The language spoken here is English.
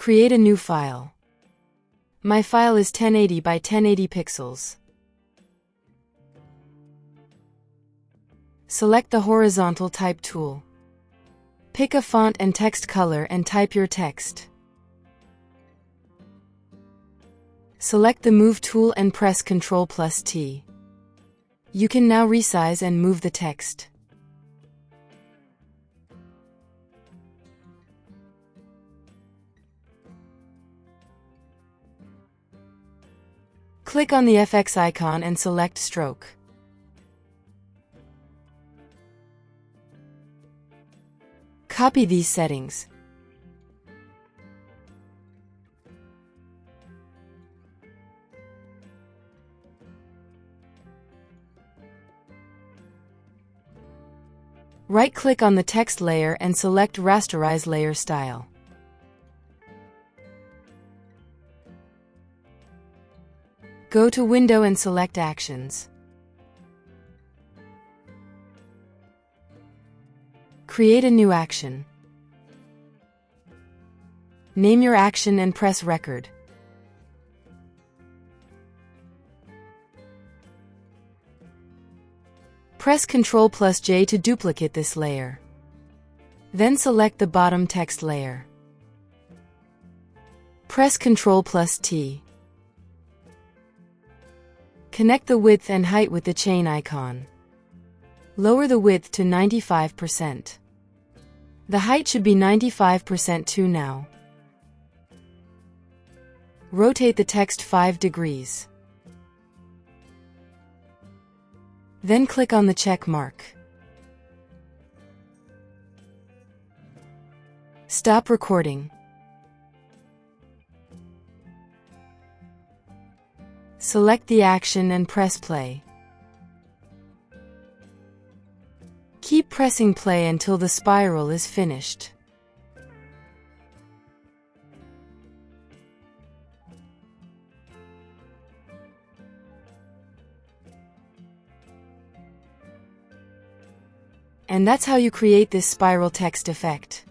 Create a new file. My file is 1080 by 1080 pixels. Select the horizontal type tool. Pick a font and text color and type your text. Select the Move tool and press Ctrl+T. You can now resize and move the text. Click on the FX icon and select Stroke. Copy these settings. Right-click on the text layer and select Rasterize Layer Style. Go to Window and select Actions. Create a new action. Name your action and press Record. Press Ctrl+J to duplicate this layer. Then select the bottom text layer. Press Ctrl+T. Connect the width and height with the chain icon. Lower the width to 95%. The height should be 95% too now. Rotate the text 5 degrees. Then click on the check mark. Stop recording. Select the action and press play. Keep pressing play until the spiral is finished. And that's how you create this spiral text effect.